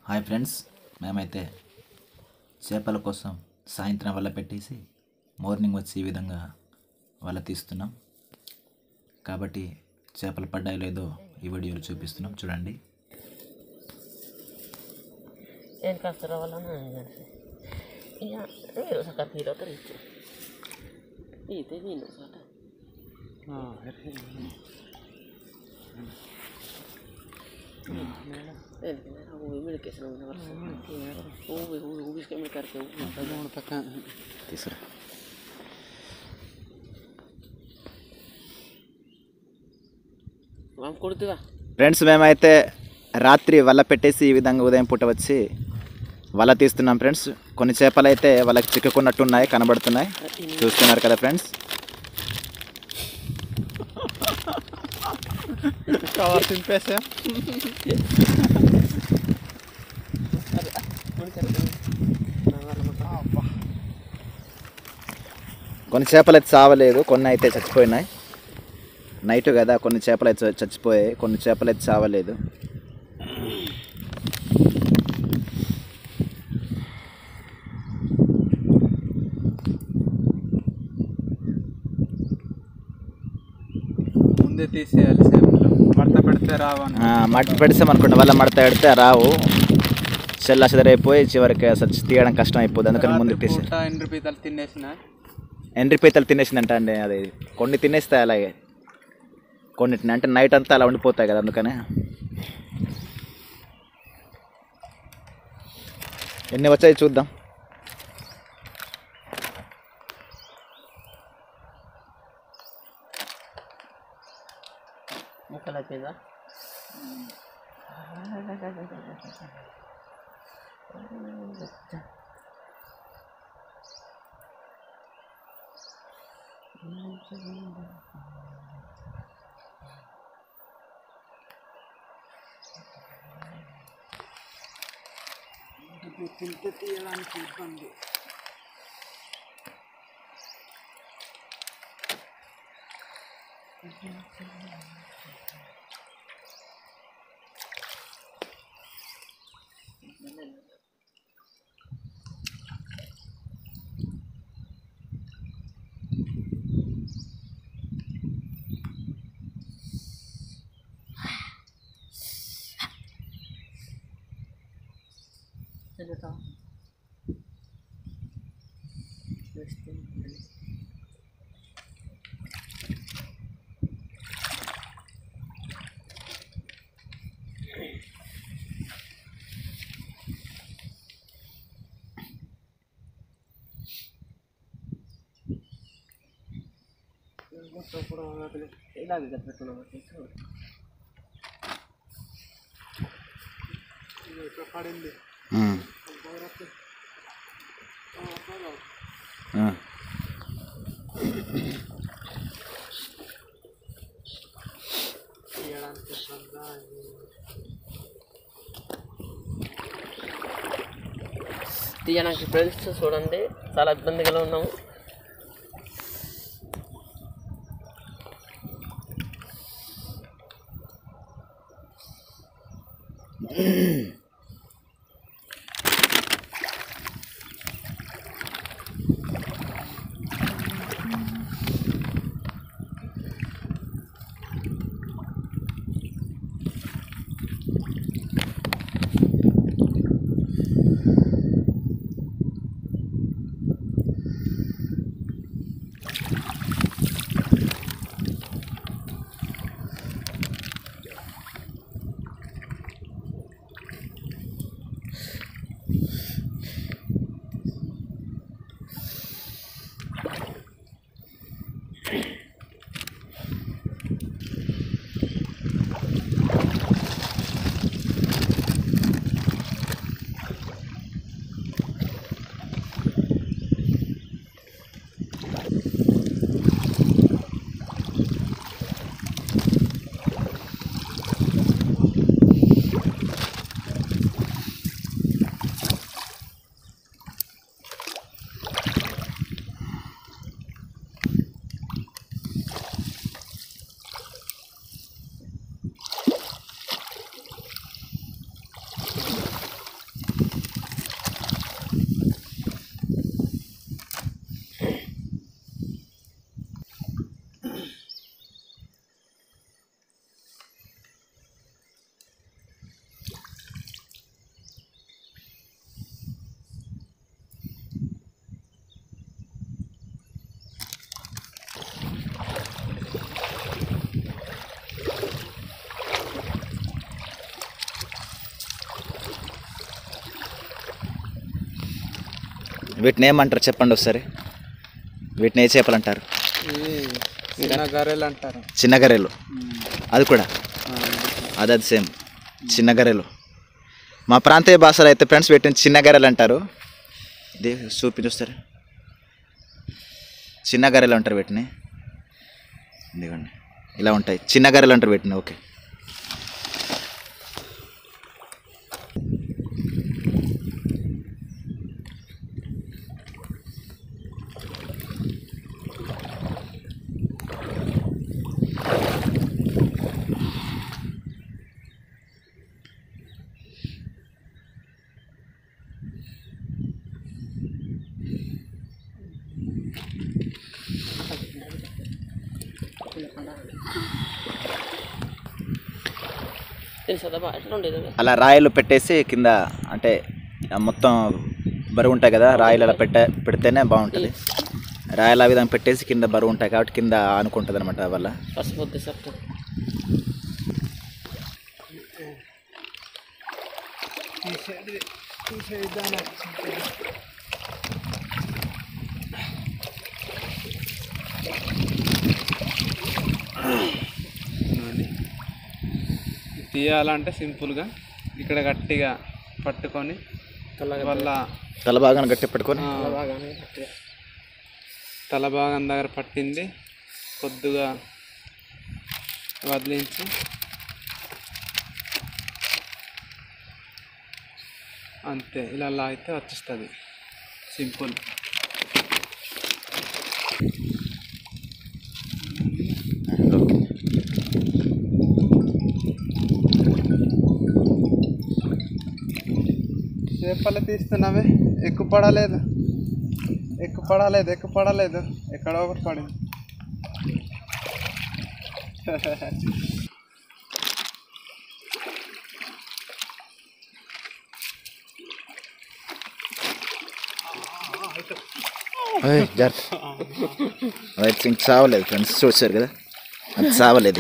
Hi friends, మేమైతే చేపల కోసం సాయంత్రం వల పెట్టేసి మార్నింగ్ వచ్చి ఈ విధంగా వల తీస్తున్నాం. కాబట్టి చేపలు పడ్డాయో లేదో ఈ వీడియోలో చూపిస్తున్నాం, చూడండి. తీసుకురా. ఫ్రెండ్స్, మేమైతే రాత్రి వల పెట్టేసి ఈ విధంగా ఉదయం పూట వచ్చి వల తీస్తున్నాం. ఫ్రెండ్స్, కొన్ని చేపలు అయితే వాళ్ళకి చిక్కుకున్నట్టున్నాయి, కనబడుతున్నాయి, చూస్తున్నారు కదా ఫ్రెండ్స్. కొన్ని చేపలు అయితే చావలేదు, కొన్ని అయితే చచ్చిపోయినాయి. నైట్ కదా, కొన్ని చేపలు అయితే చచ్చిపోయాయి, కొన్ని చేపలు అయితే చావలేదు. ముందే తీసేయాలి. మడత పెడితే రావు, మడత పెడిసామనుకోండి, వల్ల మడత పెడితే రావు, చెల్ల చెదరైపోయి చివరికి అసలు తీయడం కష్టం అయిపోతుంది. అందుకని ముందు తీసి ఎండ్రి పీతలు తినేసిందంట అండి. అది కొన్ని తినేస్తాయి, అలాగే కొన్నిటిని అంటే నైట్ అంతా అలా ఉండిపోతాయి కదా, అందుకనే. ఎన్ని వచ్చాయి చూద్దాం. తీయడానికి ఇబ్బంది. పడింది. తీయడానికి ఫ్రెండ్స్ చూడండి, చాలా ఇబ్బందిగా ఉన్నాము. వీటిని ఏమంటారు చెప్పండి ఒకసారి, వీటిని ఏ చేపలు అంటారు? చిన్న గర్రెలు అంటారు. చిన్న గర్రెలు, అది కూడా అది సేమ్ చిన్న గర్రెలు. మా ప్రాంతీయ భాషలో అయితే ఫ్రెండ్స్ వీటిని చిన్న గర్రెలు అంటారు. ఇది చూస్తారు, చిన్న గర్రెలు అంటారు వీటిని. ఇదిగోండి ఇలా ఉంటాయి, చిన్న గర్రెలు అంటారు వీటిని. ఓకే, అలా రాయిలు పెట్టేసి కింద, అంటే మొత్తం బరువు ఉంటాయి కదా రాయిలు, అలా పెడితేనే బాగుంటుంది. రాయలు ఆ విధంగా పెట్టేసి కింద బరువు ఉంటాయి కాబట్టి కింద ఆనుకుంటుంది అనమాట. వల్ల తీయాలంటే సింపుల్గా ఇక్కడ గట్టిగా పట్టుకొని వల్ల తల భాగాన్ని గట్టి పట్టుకొని, తల భాగం దగ్గర పట్టింది కొద్దిగా వదిలించి అంతే, ఇలా లాగితే వచ్చేస్తుంది. సింపుల్. చేపలు తీస్తున్నామే, ఎక్కువ పడలేదు ఎక్కడో ఒకటి పడింది. చావలేదు ఫ్రెండ్స్, చూసారు కదా, అది చావలేదు,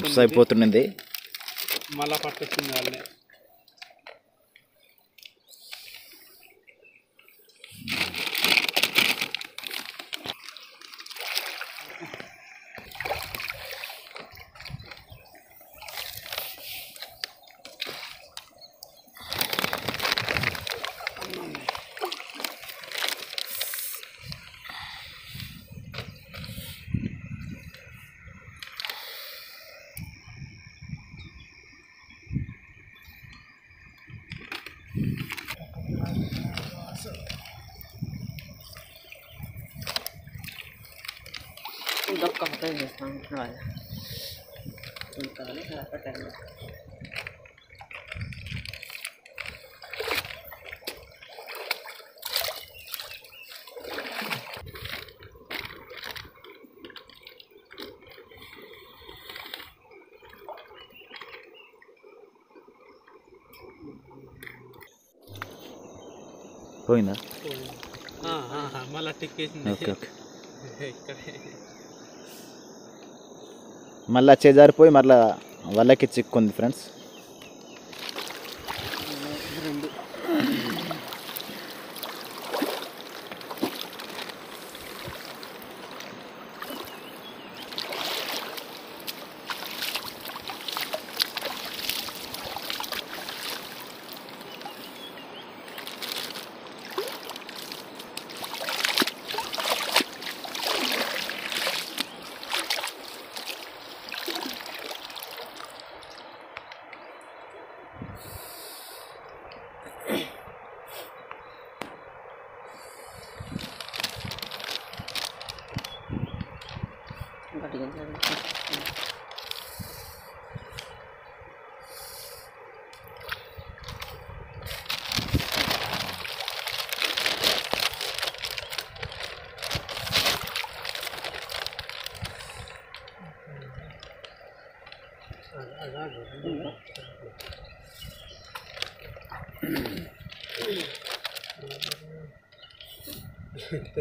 మిస్ అయిపోతున్నది. మళ్ళా పట్టుకుంది వాళ్ళే. పోయిందా? మళ్ళీ టిక్కేసింది. ఓకే ఓకే, మళ్ళీ చేజారిపోయి మళ్ళీ వాళ్ళకి చిక్కుంది ఫ్రెండ్స్.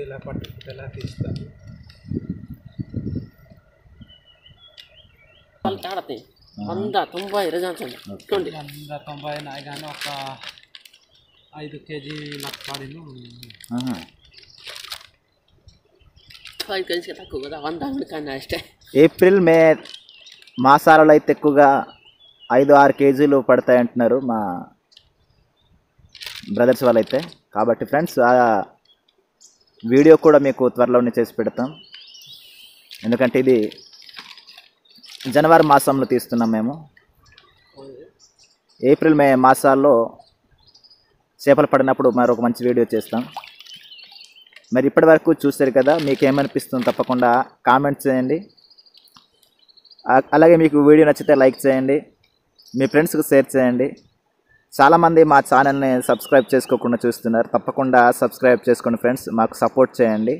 ఇలా పట్టుకుంటే ఇలా తీస్తాను. తాడతాయి 190 రిజల్ట్స్ 190 నాయి కానీ ఒక 5 కేజీల పడిను. ఆహా. 5 కేజీకి తక్కువ కదా 100 కన్నా అಷ್ಟೇ. ఏప్రిల్ మే మాసాలలో అయితే ఎక్కువగా 5-6 కేజీలు పడతాయి అంటున్నారు మా బ్రదర్స్ వాళ్ళైతే. కాబట్టి ఫ్రెండ్స్ ఆ వీడియో కూడా మీకు త్వరలోనే చేసి పెడతాం. ఎందుకంటే ఇది జనవరి మాసంలో తీస్తున్నాం మేము. ఏప్రిల్ మే మాసాల్లో చేపలు పడినప్పుడు మరొక మంచి వీడియో చేస్తాం. మరి ఇప్పటి వరకు చూశారు కదా, మీకు ఏమనిపిస్తుందో తప్పకుండా కామెంట్ చేయండి. అలాగే మీకు వీడియో నచ్చితే లైక్ చేయండి, మీ ఫ్రెండ్స్కి షేర్ చేయండి. చాలామంది మా ఛానల్ని సబ్స్క్రైబ్ చేసుకోకుండా చూస్తున్నారు. తప్పకుండా సబ్స్క్రైబ్ చేసుకోండి ఫ్రెండ్స్, మాకు సపోర్ట్ చేయండి.